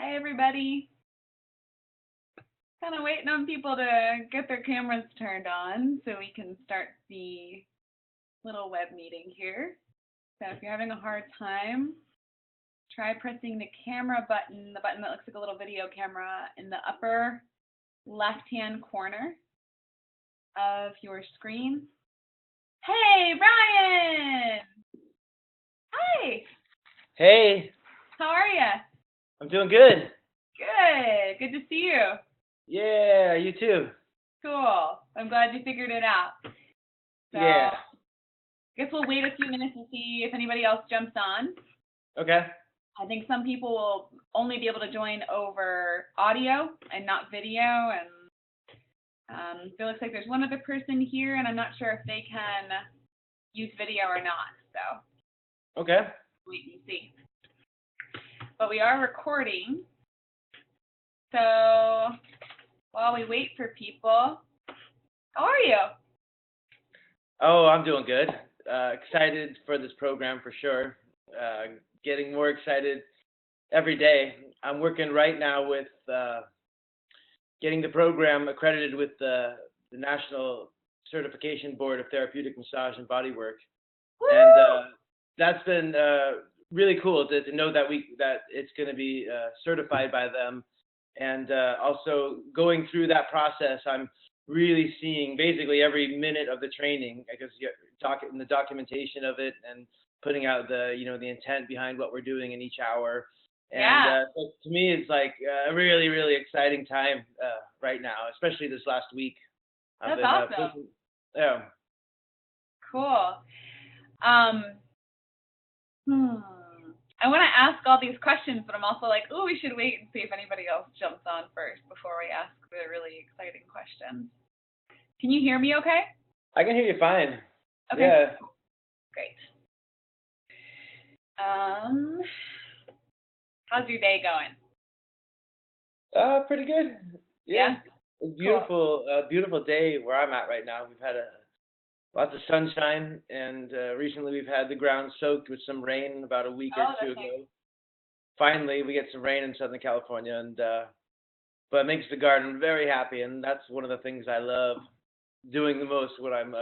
Hi, everybody. Kind of waiting on people to get their cameras turned on so we can start the little web meeting here. So if you're having a hard time, try pressing the camera button, the button that looks like a little video camera in the upper left-hand corner of your screen. Hey, Brian! Hi! Hey, How are you? I'm doing good. Good. Good to see you. Yeah, you too. Cool. I'm glad you figured it out. So, Yeah. guess we'll wait a few minutes and see if anybody else jumps on. Okay. I think some people will only be able to join over audio and not video, and it looks like there's one other person here, and I'm not sure if they can use video or not, so Okay. wait and see. But we are recording, so while we wait for people, how are you? Oh, I'm doing good. Excited for this program for sure. Getting more excited every day. I'm working right now with getting the program accredited with the National Certification Board of Therapeutic Massage and Bodywork, Woo! and that's been really cool to know that it's going to be certified by them, and also going through that process, I'm really seeing basically every minute of the training because in the documentation of it and putting out the intent behind what we're doing in each hour. And Yeah. so to me, it's like a really, really exciting time right now, especially this last week. That's awesome. Yeah. Cool. I want to ask all these questions, but I'm also like, oh, we should wait and see if anybody else jumps on first before we ask the really exciting questions. Can you hear me okay? I can hear you fine. Okay. Yeah. Great. How's your day going? Pretty good. Yeah. It's beautiful, beautiful day where I'm at right now. We've had lots of sunshine, and recently we've had the ground soaked with some rain about a week or two ago. Nice. Finally, we get some rain in Southern California, and but it makes the garden very happy, and that's one of the things I love doing the most when I'm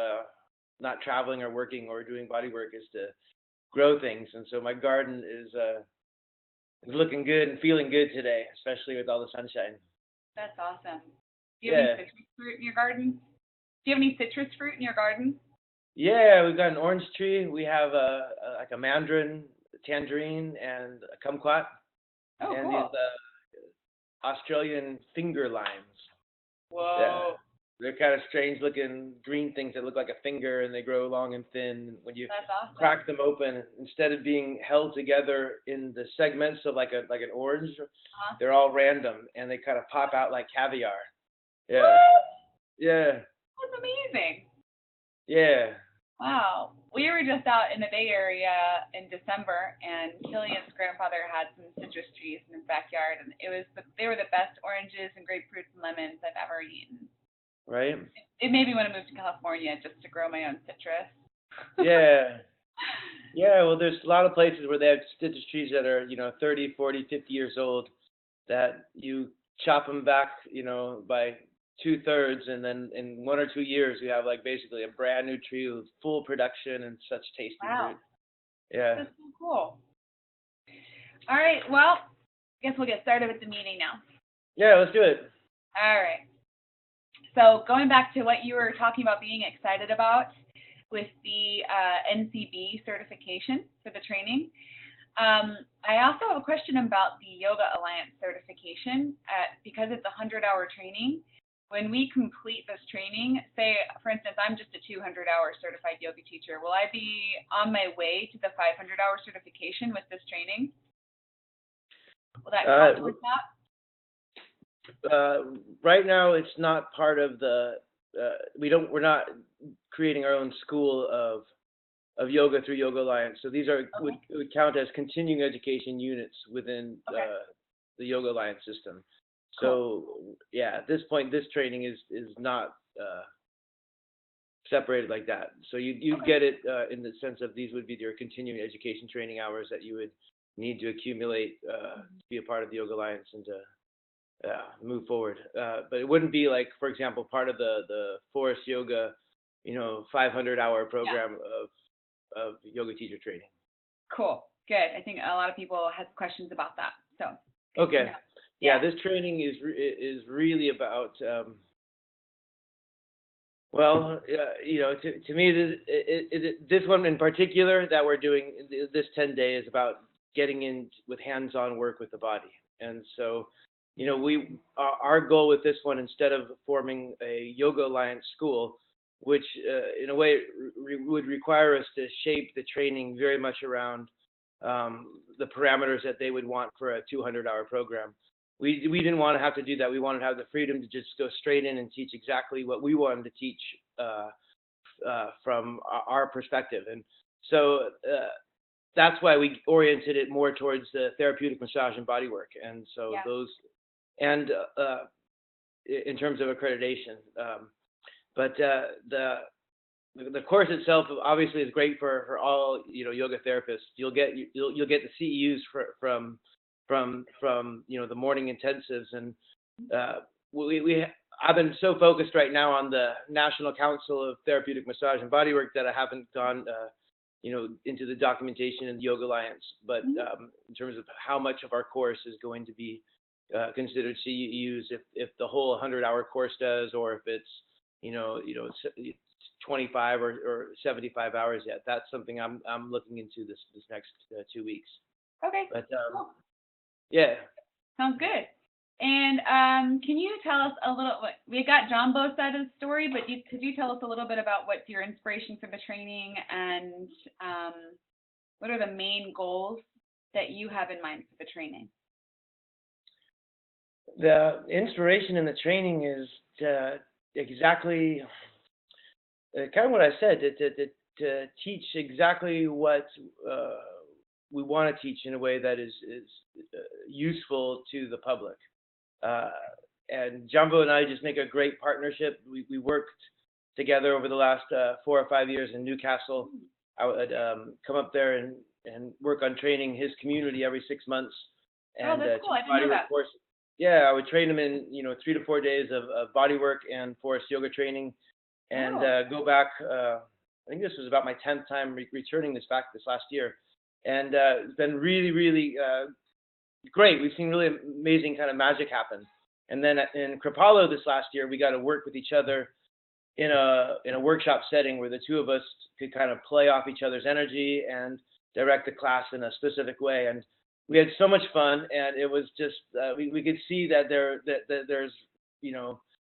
not traveling or working or doing body work is to grow things. And so my garden is looking good and feeling good today, especially with all the sunshine. That's awesome. Do you have any citrus fruit in your garden? Do you have any citrus fruit in your garden? Yeah, we've got an orange tree. We have like a mandarin, tangerine, and a kumquat. Oh, and cool. these Australian finger limes. Whoa. Yeah. They're kind of strange looking green things that look like a finger, and they grow long and thin. When you That's awesome. crack them open, instead of being held together in the segments of like an orange, they're all random, and they kind of pop out like caviar. Yeah. What? Yeah. That's amazing. Yeah. Wow. We were just out in the Bay Area in December, and Killian's grandfather had some citrus trees in his backyard, and they were the best oranges and grapefruits and lemons I've ever eaten. Right? It made me want to move to California just to grow my own citrus. Yeah. Yeah, well, there's a lot of places where they have citrus trees that are, 30, 40, 50 years old that you chop them back, by 2/3, and then in 1 or 2 years you have like basically a brand new tree with full production and such tasty fruit. Yeah. That's so cool. All right, well, I guess we'll get started with the meeting now. Yeah, let's do it. All right. So going back to what you were talking about being excited about with the NCB certification for the training, I also have a question about the Yoga Alliance certification because it's a 100-hour training. When we complete this training, say, for instance, I'm just a 200-hour certified yoga teacher, will I be on my way to the 500-hour certification with this training? Will that count towards that? Right now, it's not part of the. We're not creating our own school of yoga through Yoga Alliance. So these would count as continuing education units within the Yoga Alliance system. So yeah, at this point, this training is not separated like that. So you get it in the sense of these would be your continuing education training hours that you would need to accumulate to be a part of the Yoga Alliance and to move forward. But it wouldn't be like, for example, part of the Forest Yoga, 500-hour program of yoga teacher training. Cool. Good. I think a lot of people have questions about that. So. Okay. Yeah, this training is really about. To me, this one in particular that we're doing this 10 day is about getting in with hands-on work with the body. And so, our goal with this one, instead of forming a Yoga Alliance school, which in a way would require us to shape the training very much around the parameters that they would want for a 200-hour program. We didn't want to have to do that. We wanted to have the freedom to just go straight in and teach exactly what we wanted to teach from our perspective. And so that's why we oriented it more towards the therapeutic massage and body work. And so those, and in terms of accreditation. But the course itself obviously is great for all yoga therapists. You'll get the CEUs from the morning intensives, and I've been so focused right now on the National Council of Therapeutic Massage and Bodywork that I haven't gone into the documentation in the Yoga Alliance. But in terms of how much of our course is going to be considered CEUs, if the whole 100-hour course does, or if it's 25 or 75 hours yet. That's something I'm looking into this next 2 weeks. Okay. But cool. Yeah. Sounds good. And can you tell us a little? We got Jumbo's side of the story, but could you tell us a little bit about what's your inspiration for the training, and what are the main goals that you have in mind for the training? The inspiration in the training is exactly kind of what I said, to teach exactly what we want to teach in a way that is useful to the public. And Jumbo and I just make a great partnership. We worked together over the last 4 or 5 years in Newcastle. I would come up there and work on training his community every 6 months. And that's cool. I didn't know that. Course. Yeah, I would train them in 3 to 4 days of body work and forest yoga training, and go back. I think this was about my 10th time returning this last year, and it's been really, really great. We've seen really amazing kind of magic happen. And then in Kripalu this last year, we got to work with each other in a workshop setting where the two of us could kind of play off each other's energy and direct the class in a specific way. And we had so much fun, and it was just we could see that there's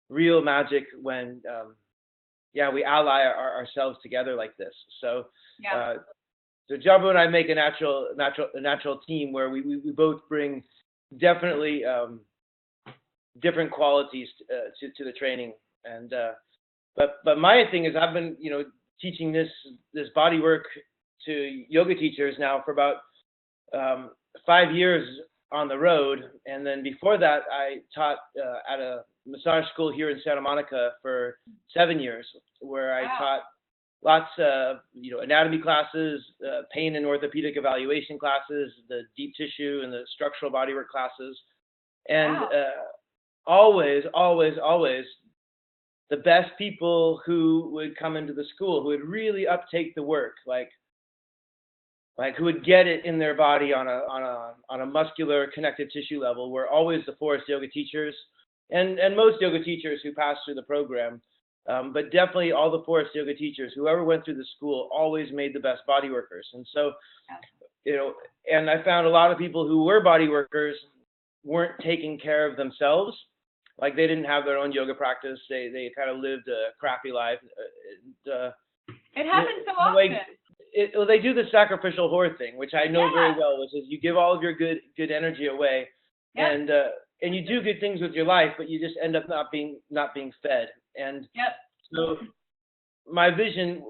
real magic when we ally ourselves together like this. So so Jumbo and I make a natural team where we both bring definitely different qualities to the training. And but my thing is, I've been teaching this body work to yoga teachers now for about 5 years on the road, and then before that I taught at a massage school here in Santa Monica for 7 years, where I taught lots of anatomy classes, pain and orthopedic evaluation classes, the deep tissue and the structural bodywork classes, and always the best people who would come into the school, who would really uptake the work, like who would get it in their body on a muscular connective tissue level, were always the forest yoga teachers, and most yoga teachers who passed through the program. But definitely all the forest yoga teachers, whoever went through the school, always made the best body workers. And so, and I found a lot of people who were body workers weren't taking care of themselves. Like, they didn't have their own yoga practice. They kind of lived a crappy life. It happens so often. They do the sacrificial whore thing, which I know very well, which is you give all of your good energy away, and you do good things with your life, but you just end up not being fed. And so my vision,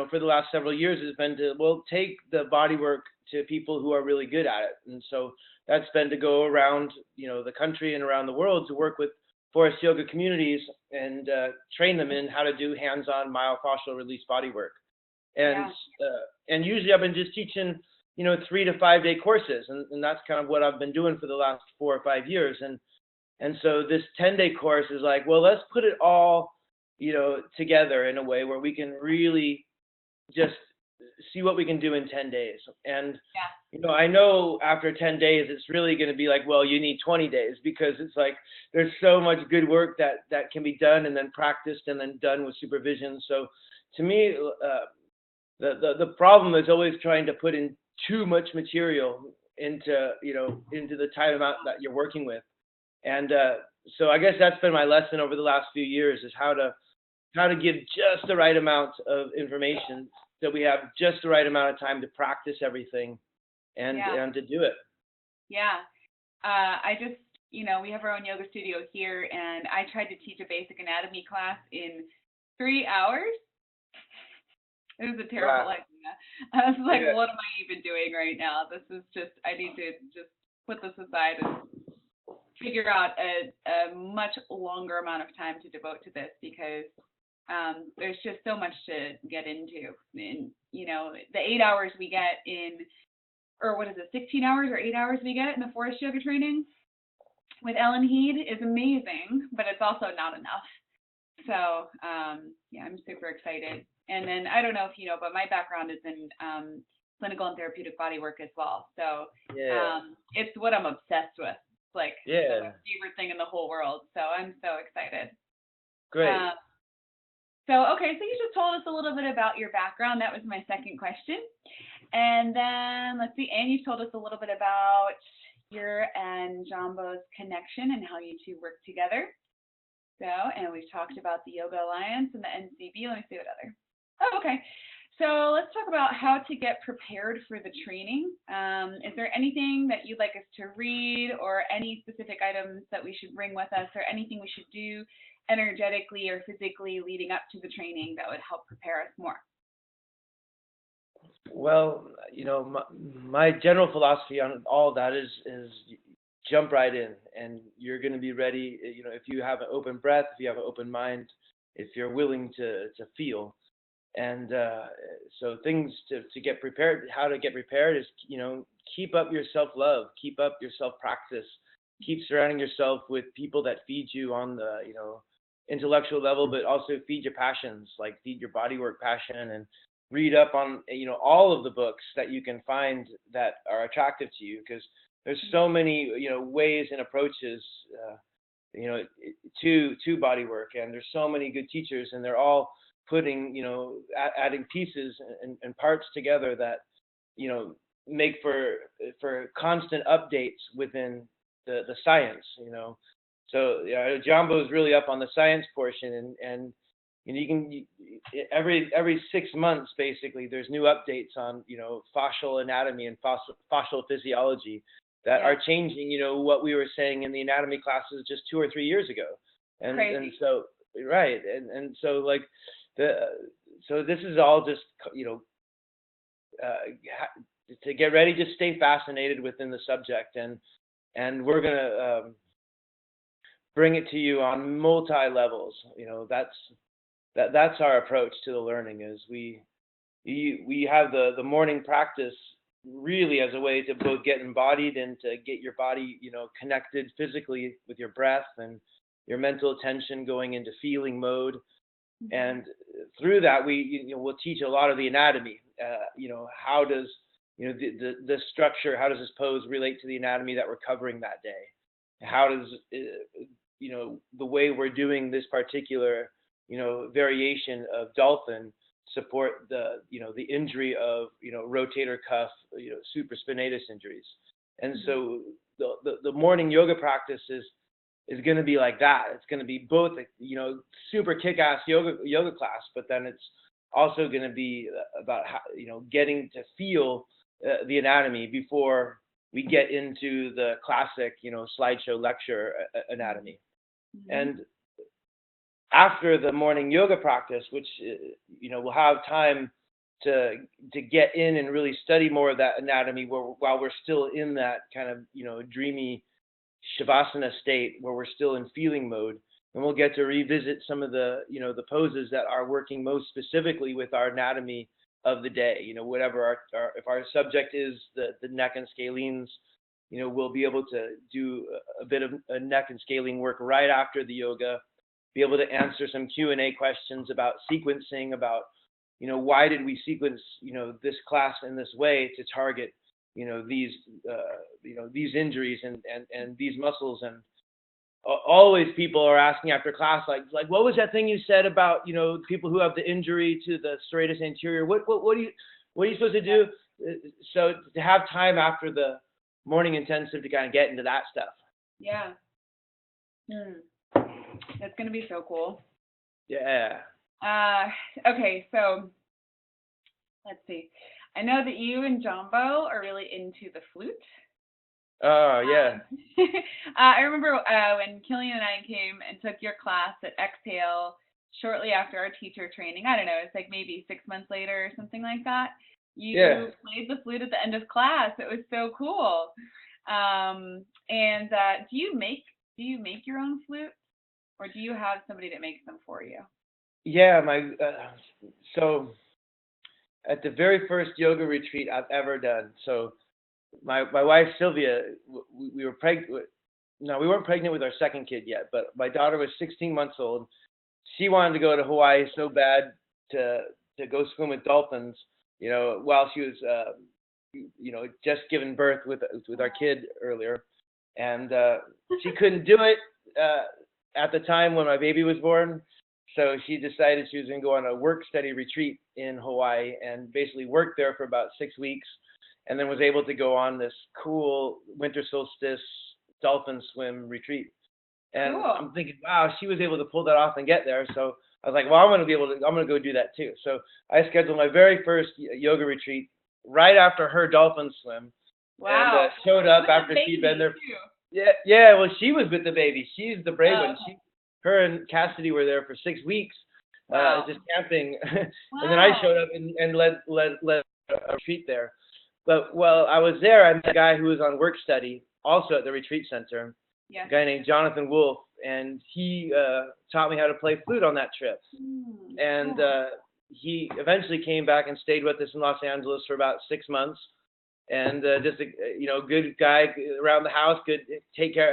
for the last several years has been to take the body work to people who are really good at it. And so that's been to go around, the country and around the world to work with forest yoga communities and train them in how to do hands-on myofascial release body work. And usually I've been just teaching, 3 to 5 day courses, and that's kind of what I've been doing for the last 4 or 5 years. And so this 10-day course is like, well, let's put it all, together in a way where we can really just see what we can do in 10 days. And, I know after 10 days, it's really going to be like, well, you need 20 days, because it's like, there's so much good work that can be done and then practiced and then done with supervision. So to me, the problem is always trying to put in too much material into the time amount that you're working with. And so I guess that's been my lesson over the last few years, is how to give just the right amount of information, so we have just the right amount of time to practice everything and to do it. Yeah. I just, we have our own yoga studio here, and I tried to teach a basic anatomy class in 3 hours. It was a terrible idea. I was like, what am I even doing right now? This is just, I need to just put this aside and figure out a much longer amount of time to devote to this, because there's just so much to get into. And, the 8 hours we get in, or what is it, 16 hours or 8 hours we get in the forest yoga training with Ellen Heed is amazing, but it's also not enough. So, I'm super excited. And then, I don't know if you know, but my background is in clinical and therapeutic body work as well. So, it's what I'm obsessed with. It's like my favorite thing in the whole world. So I'm so excited. Great. Okay, so you just told us a little bit about your background. That was my second question. And then, let's see, and you told us a little bit about your and Jambo's connection and how you two work together. So, and we've talked about the Yoga Alliance and the NCB. Let me see what other. Oh, okay. So let's talk about how to get prepared for the training. Is there anything that you'd like us to read, or any specific items that we should bring with us, or anything we should do energetically or physically leading up to the training that would help prepare us more? Well, my general philosophy on all that is jump right in, and you're going to be ready. If you have an open breath, if you have an open mind, if you're willing to feel. And so things to get prepared, how to get prepared is, keep up your self-love, keep up your self-practice, keep surrounding yourself with people that feed you on the, intellectual level, but also feed your passions, like feed your bodywork passion, and read up on, all of the books that you can find that are attractive to you, because there's so many, ways and approaches, to bodywork, and there's so many good teachers, and they're all putting, adding pieces and parts together that, make for constant updates within the science, So Jambo's really up on the science portion, and you can every 6 months basically there's new updates on fascial anatomy and fascial physiology that are changing what we were saying in the anatomy classes just 2 or 3 years ago, and so and so like so this is all just to get ready, just stay fascinated within the subject, and we're gonna bring it to you on multi levels. That's our approach to the learning. Is we have the morning practice really as a way to both get embodied and to get your body connected physically with your breath, and your mental attention going into feeling mode. And through that, we'll teach a lot of the anatomy. How does the structure, how does this pose relate to the anatomy that we're covering that day? How does the way we're doing this particular variation of dolphin support the injury of rotator cuff supraspinatus injuries? And so the morning yoga practice is going to be like that. It's going to be both super kick-ass yoga class, but then it's also going to be about how, getting to feel the anatomy before we get into the classic slideshow lecture anatomy. And after the morning yoga practice, which we'll have time to get in and really study more of that anatomy while we're still in that kind of dreamy shavasana state where we're still in feeling mode, and we'll get to revisit some of the the poses that are working most specifically with our anatomy of the day. Whatever our if our subject is the neck and scalenes, we'll be able to do a bit of a neck and scaling work right after the yoga, be able to answer some Q&A questions about sequencing, about, why did we sequence, this class in this way to target, these, these injuries and these muscles. And always people are asking after class, like, what was that thing you said about, people who have the injury to the serratus anterior? What are you supposed to do? So to have time after the morning intensive to kind of get into that stuff. Yeah. That's going to be so cool. Yeah. Okay, so let's see. I know that you and Jumbo are really into the flute. Oh, yeah. I remember when Killian and I came and took your class at Exhale shortly after our teacher training. I don't know, it's like maybe 6 months later or something like that. You played the flute at the end of class. It was so cool. And do you make your own flute, or do you have somebody that makes them for you? Yeah, so at the very first yoga retreat I've ever done. So my wife Sylvia, we were pregnant. No, we weren't pregnant with our second kid yet, but my daughter was 16 months old. She wanted to go to Hawaii so bad to go swim with dolphins, while she was, just given birth with our kid earlier, and she couldn't do it at the time when my baby was born. So she decided she was going to go on a work study retreat in Hawaii and basically worked there for about 6 weeks, and then was able to go on this cool winter solstice dolphin swim retreat. And cool. I'm thinking, wow, she was able to pull that off and get there. So I was like, well, I'm going to go do that too. So I scheduled my very first yoga retreat right after her dolphin swim. Wow. And showed up with after she'd been there. Too. Yeah. Well, she was with the baby. She's the brave one. Okay. Her and Cassidy were there for 6 weeks, just camping. Wow. And then I showed up and led a retreat there. But while I was there, I met a guy who was on work study, also at the retreat center. Yeah. A guy named Jonathan Wolf, and he taught me how to play flute on that trip. And he eventually came back and stayed with us in Los Angeles for about 6 months. And just a good guy around the house, could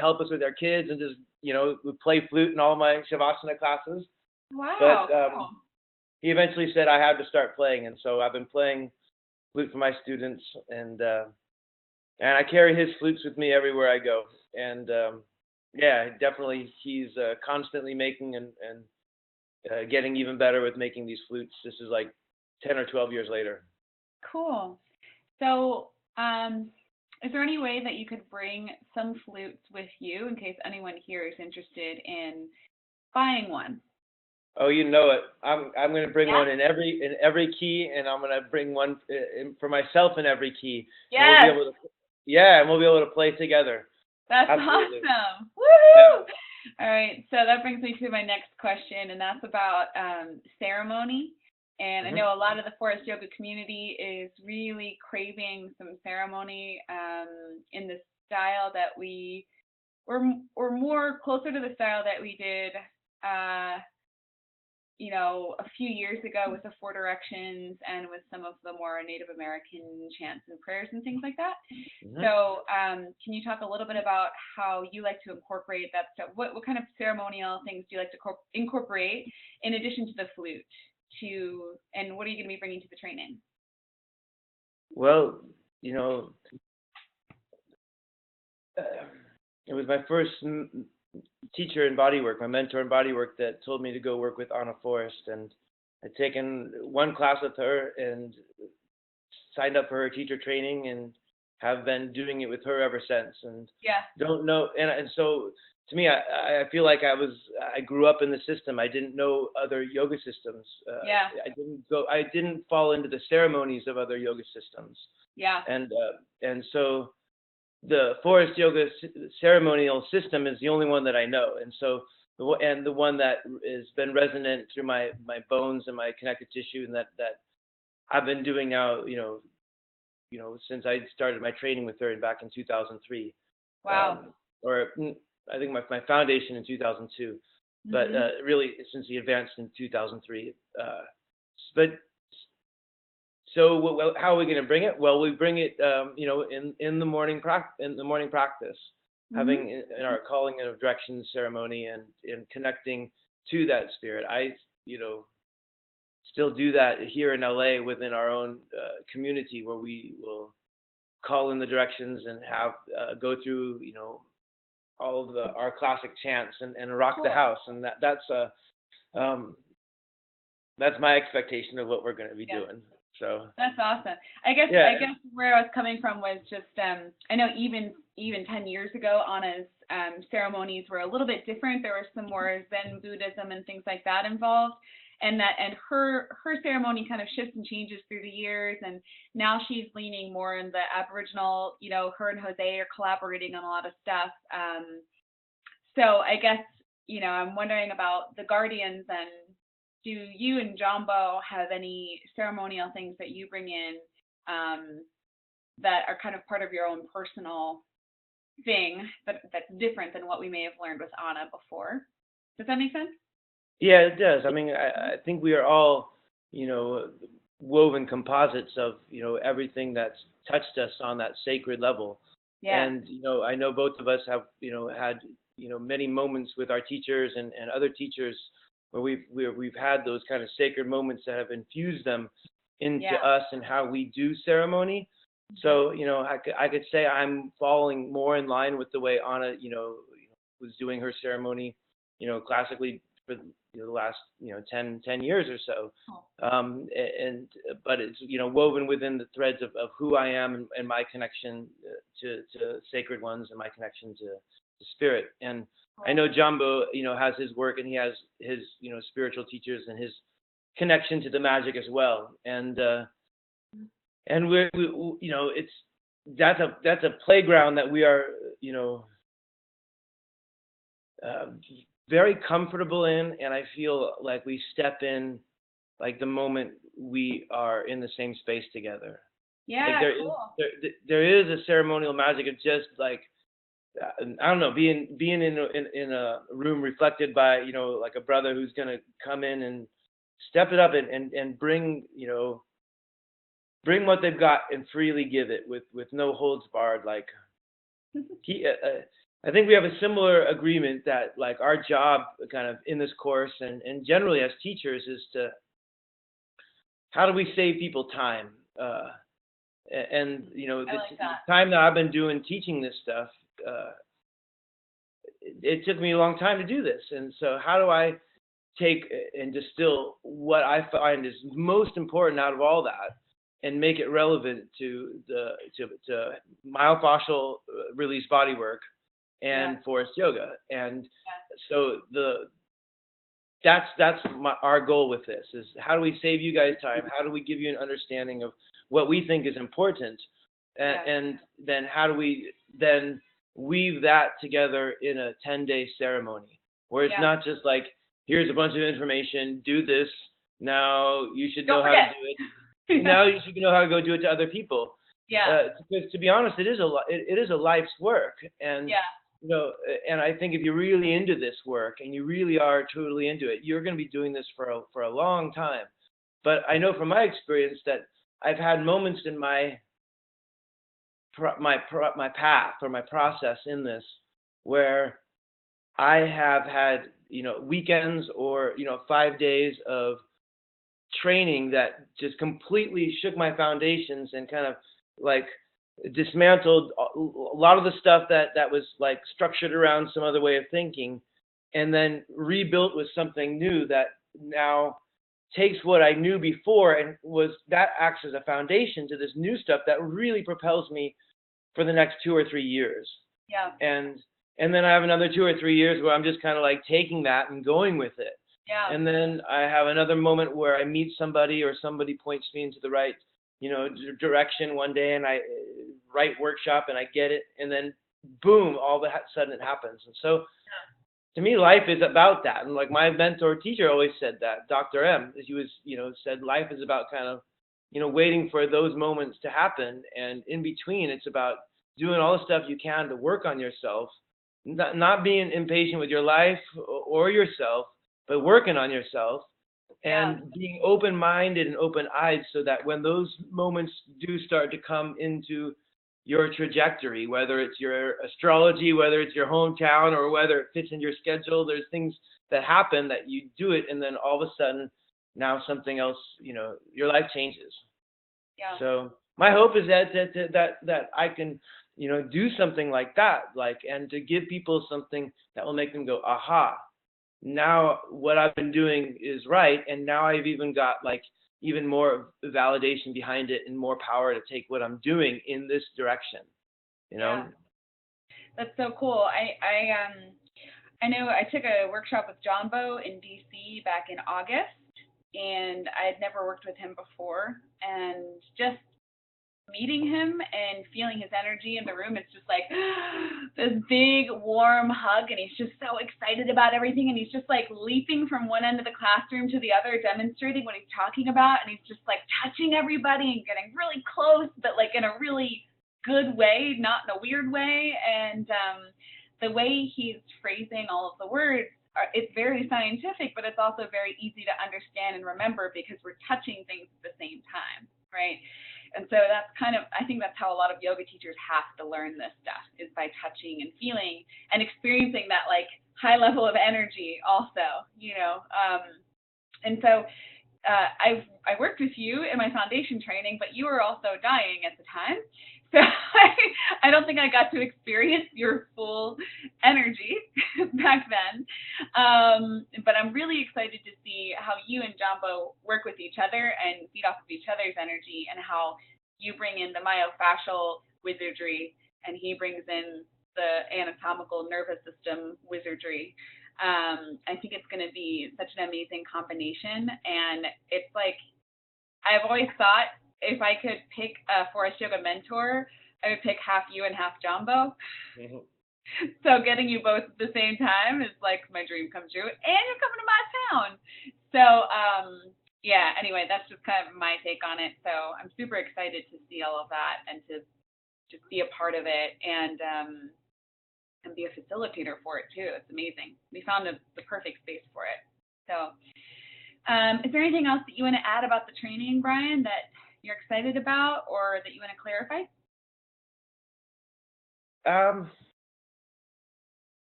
help us with our kids, and just would play flute in all my Shavasana classes. Wow. But cool. He eventually said I had to start playing, and so I've been playing flute for my students, and I carry his flutes with me everywhere I go. And definitely he's constantly making and getting even better with making these flutes. This is like 10 or 12 years later. Cool. So is there any way that you could bring some flutes with you in case anyone here is interested in buying one? Oh, you know it. I'm going to bring one in every key, and I'm going to bring one for myself in every key. Yes. And we'll be able to play together. That's Absolutely. awesome. Woohoo! Yeah. All right. So that brings me to my next question, and that's about ceremony. And I know a lot of the forest yoga community is really craving some ceremony in the style that we're more closer to the style that we did a few years ago with the Four Directions and with some of the more Native American chants and prayers and things like that. So can you talk a little bit about how you like to incorporate that stuff? What kind of ceremonial things do you like to incorporate in addition to the flute? And what are you going to be bringing to the training? Well, it was my first teacher in bodywork, my mentor in bodywork, that told me to go work with Anna Forrest, and I'd taken one class with her and signed up for her teacher training, and have been doing it with her ever since. And don't know, and so to me, I feel like I grew up in the system. I didn't know other yoga systems. I didn't fall into the ceremonies of other yoga systems. Yeah. And so the forest yoga ceremonial system is the only one that I know, and so the one that has been resonant through my bones and my connective tissue, and that I've been doing now, since I started my training with her back in 2003. Wow. Or I think my foundation in 2002, but really since he advanced in 2003. But So how are we going to bring it? Well, we bring it, in the morning practice, having in our calling and of directions ceremony and in connecting to that spirit. I, still do that here in LA within our own community, where we will call in the directions and have go through, all of our classic chants and rock the house, and that's my expectation of what we're going to be doing. So that's awesome. I guess where I was coming from was just I know even 10 years ago, Anna's ceremonies were a little bit different. There was some more Zen Buddhism and things like that involved, and her ceremony kind of shifts and changes through the years, and now she's leaning more in the Aboriginal. Her and Jose are collaborating on a lot of stuff. So I guess I'm wondering about the Guardians, and do you and Jumbo have any ceremonial things that you bring in that are kind of part of your own personal thing that's different than what we may have learned with Anna before? Does that make sense? Yeah, it does. I mean, I think we are all, woven composites of, everything that's touched us on that sacred level. Yeah. And, I know both of us have, had, many moments with our teachers and other teachers where we've had those kind of sacred moments that have infused them into us and how we do ceremony. So, I could say I'm falling more in line with the way Anna, was doing her ceremony, classically for the last 10 years or so. But it's woven within the threads of who I am and my connection to sacred ones and my connection to spirit. And I know Jumbo has his work, and he has his spiritual teachers and his connection to the magic as well. And we it's that's a playground that we are very comfortable in, and I feel like we step in like the moment we are in the same space together. Yeah, like cool. There is a ceremonial magic of just like, I don't know, being in a room reflected by like a brother who's gonna come in and step it up and bring bring what they've got and freely give it with no holds barred. Like I think we have a similar agreement that like our job kind of in this course and generally as teachers is to, how do we save people time? And like the time that I've been teaching this stuff, it took me a long time to do this. And so how do I take and distill what I find is most important out of all that and make it relevant to myofascial release body work and forest yoga? And so that's our goal with this is, how do we save you guys time? How do we give you an understanding of what we think is important? And then how do we then weave that together in a 10-day ceremony where it's not just like, here's a bunch of information, do this, now you should know how to do it. Now you should know how to go do it to other people. Because to be honest, it is a life's work. And and I think if you're really into this work and you really are truly into it, you're going to be doing this for a long time. But I know from my experience that I've had moments in my path or my process in this where I have had weekends or 5 days of training that just completely shook my foundations and kind of like dismantled a lot of the stuff that was like structured around some other way of thinking, and then rebuilt with something new that now takes what I knew before and that acts as a foundation to this new stuff that really propels me for the next 2 or 3 years. And then I have another 2 or 3 years where I'm just kind of like taking that and going with it. And then I have another moment where I meet somebody or somebody points me into the right direction one day, and I right workshop and I get it, and then boom, all of a sudden it happens. And so to me, life is about that. And like my mentor teacher always said that, Dr. M, he was, said life is about kind of, waiting for those moments to happen. And in between, it's about doing all the stuff you can to work on yourself, not being impatient with your life or yourself, but working on yourself. Yeah. and being open-minded and open-eyed so that when those moments do start to come into your trajectory, whether it's your astrology, whether it's your hometown, or whether it fits in your schedule, there's things that happen that you do it, and then all of a sudden, now something else, your life changes. Yeah. So my hope is that I can, do something like that, and to give people something that will make them go, aha, now what I've been doing is right, and now I've even got even more validation behind it and more power to take what I'm doing in this direction. Yeah. That's so cool. I know I took a workshop with Jumbo in DC back in August, and I had never worked with him before, and just meeting him and feeling his energy in the room, it's just like this big warm hug, and he's just so excited about everything, and he's just like leaping from one end of the classroom to the other, demonstrating what he's talking about, and he's just like touching everybody and getting really close, but like in a really good way, not in a weird way. And the way he's phrasing all of the words, it's very scientific, but it's also very easy to understand and remember because we're touching things at the same time, right? And so that's I think that's how a lot of yoga teachers have to learn this stuff, is by touching and feeling and experiencing that like high level of energy also, And so I worked with you in my foundation training, but you were also dying at the time. So I don't think I got to experience your full energy back then. But I'm really excited to see how you and Jumbo work with each other and feed off of each other's energy, and how you bring in the myofascial wizardry and he brings in the anatomical nervous system wizardry. I think it's going to be such an amazing combination. And it's like, I've always thought, if I could pick a Forest Yoga mentor, I would pick half you and half Jumbo. Mm-hmm. So getting you both at the same time is like my dream come true. And you're coming to my town. So yeah, anyway, that's just kind of my take on it. So I'm super excited to see all of that and to just be a part of it and be a facilitator for it too. It's amazing. We found the perfect space for it. So is there anything else that you want to add about the training, Brian, that you're excited about or that you want to clarify?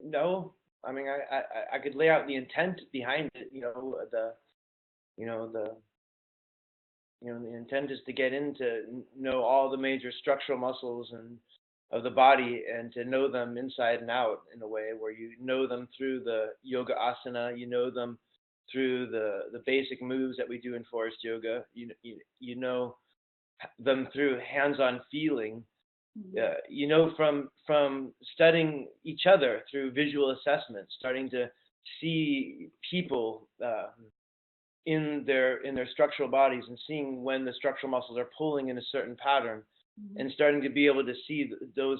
No. I mean, I could lay out the intent behind it. The intent is to get into know all the major structural muscles and of the body, and to know them inside and out in a way where you know them through the yoga asana, you know them through the basic moves that we do in Forest Yoga, you know them through hands-on feeling, from studying each other through visual assessment, starting to see people in their structural bodies and seeing when the structural muscles are pulling in a certain pattern, and starting to be able to see the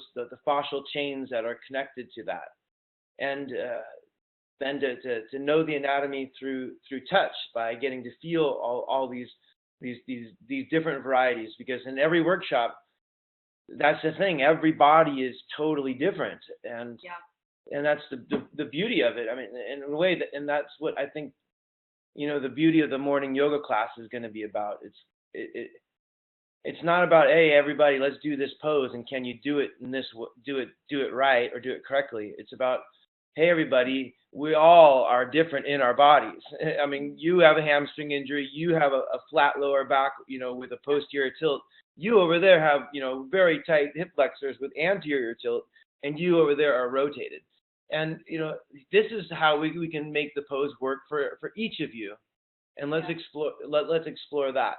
fascial chains that are connected to that, and then to know the anatomy through touch, by getting to feel all these different varieties, because in every workshop, that's the thing, every body is totally different, and that's the beauty of it. I mean, in a way, and that's what I think, the beauty of the morning yoga class is going to be about. It's not about, hey, everybody, let's do this pose, and can you do it in this, do it right or do it correctly. It's about, hey, everybody, we all are different in our bodies. I mean, you have a hamstring injury, you have a flat lower back, with a posterior tilt. You over there have, very tight hip flexors with anterior tilt, and you over there are rotated. And, this is how we can make the pose work for each of you. And let's explore that.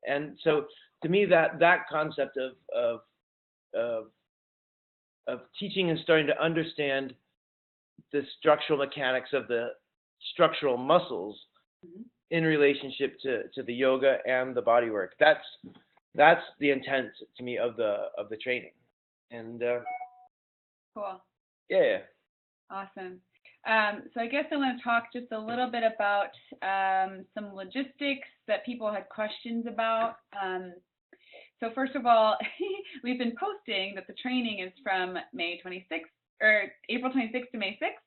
And so, to me, that concept of teaching and starting to understand the structural mechanics of the structural muscles in relationship to the yoga and the body work. That's the intent to me of the training. And cool. Yeah. Awesome. So I guess I want to talk just a little bit about some logistics that people had questions about. So first of all, we've been posting that the training is from May 26th or April 26th to May 6th.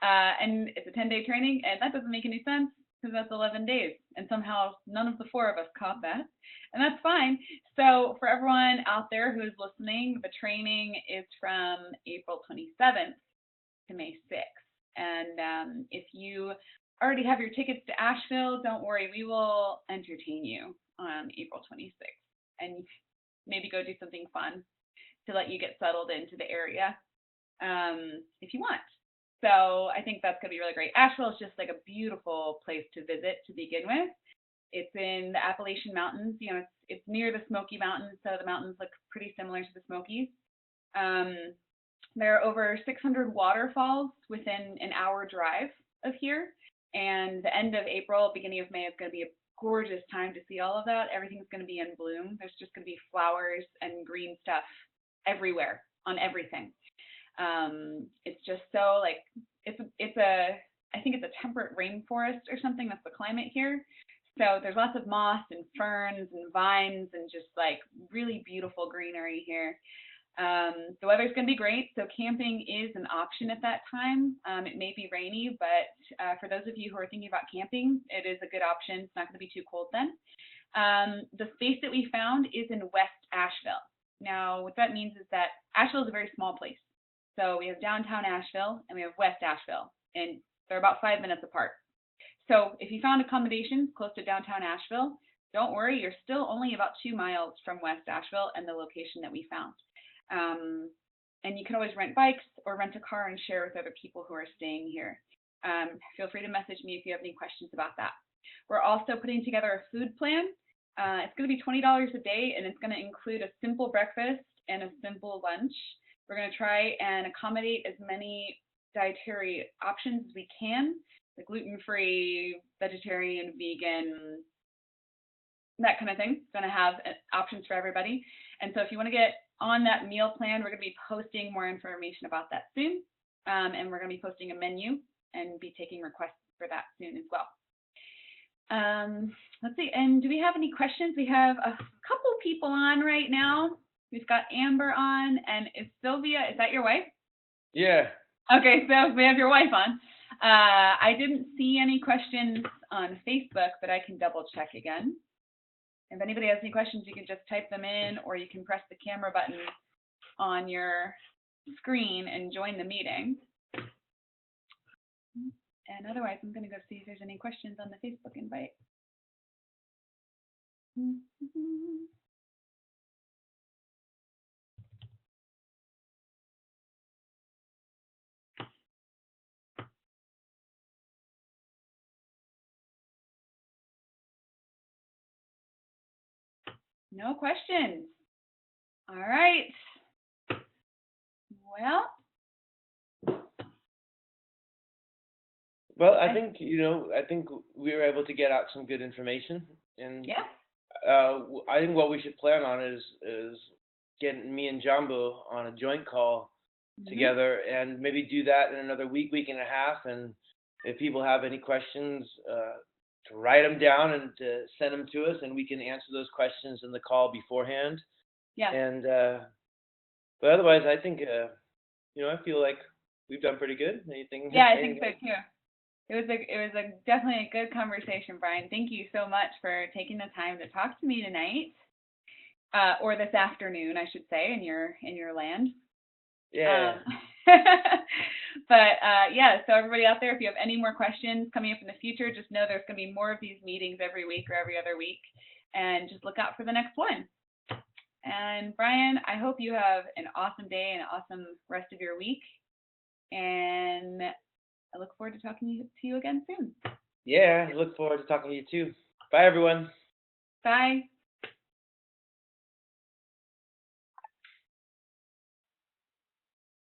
And it's a 10-day training, and that doesn't make any sense because that's 11 days. And somehow none of the 4 of us caught that. And that's fine. So for everyone out there who is listening, the training is from April 27th to May 6th. And if you already have your tickets to Asheville, don't worry, we will entertain you on April 26th and maybe go do something fun to let you get settled into the area if you want. So I think that's going to be really great. Asheville is just like a beautiful place to visit to begin with. It's in the Appalachian Mountains. You know, it's near the Smoky Mountains, so the mountains look pretty similar to the Smokies. There are over 600 waterfalls within an hour drive of here. And the end of April, beginning of May is going to be a gorgeous time to see all of that. Everything's going to be in bloom. There's just going to be flowers and green stuff everywhere on everything. It's just so like I think it's a temperate rainforest or something. That's the climate here. So there's lots of moss and ferns and vines and just like really beautiful greenery here. The weather's going to be great, so camping is an option at that time. It may be rainy, but for those of you who are thinking about camping, it is a good option. It's not going to be too cold then. The space that we found is in West Asheville. Now, what that means is that Asheville is a very small place. So we have downtown Asheville and we have West Asheville, and they're about 5 minutes apart. So if you found accommodations close to downtown Asheville, don't worry, you're still only about 2 miles from West Asheville and the location that we found. And you can always rent bikes or rent a car and share with other people who are staying here. Feel free to message me if you have any questions about that. We're also putting together a food plan. It's going to be $20 a day, and it's going to include a simple breakfast and a simple lunch. We're going to try and accommodate as many dietary options as we can, like gluten-free, vegetarian, vegan, that kind of thing. It's going to have options for everybody. And so if you want to get on that meal plan, we're going to be posting more information about that soon. And we're going to be posting a menu and be taking requests for that soon as well. Let's see, and do we have any questions? We have a couple people on right now. We've got Amber on, and is Sylvia, is that your wife? Yeah. Okay, so we have your wife on. I didn't see any questions on Facebook, but I can double check again. If anybody has any questions, you can just type them in, or you can press the camera button on your screen and join the meeting. And otherwise, I'm going to go see if there's any questions on the Facebook invite. No questions. All right. Well, I think, I think we were able to get out some good information. And yeah. I think what we should plan on is getting me and Jumbo on a joint call together, and maybe do that in another week and a half. And if people have any questions, to write them down and to send them to us, and we can answer those questions in the call beforehand. Yeah. And but otherwise, I think I feel like we've done pretty good. Anything? Yeah, I think so too. It was definitely a good conversation, Brian. Thank you so much for taking the time to talk to me tonight, or this afternoon, I should say, in your land. Yeah. But yeah, so everybody out there, if you have any more questions coming up in the future, just know there's going to be more of these meetings every week or every other week, and just look out for the next one. And Brian, I hope you have an awesome day and an awesome rest of your week. And I look forward to talking to you again soon. Yeah, I look forward to talking to you too. Bye, everyone. Bye.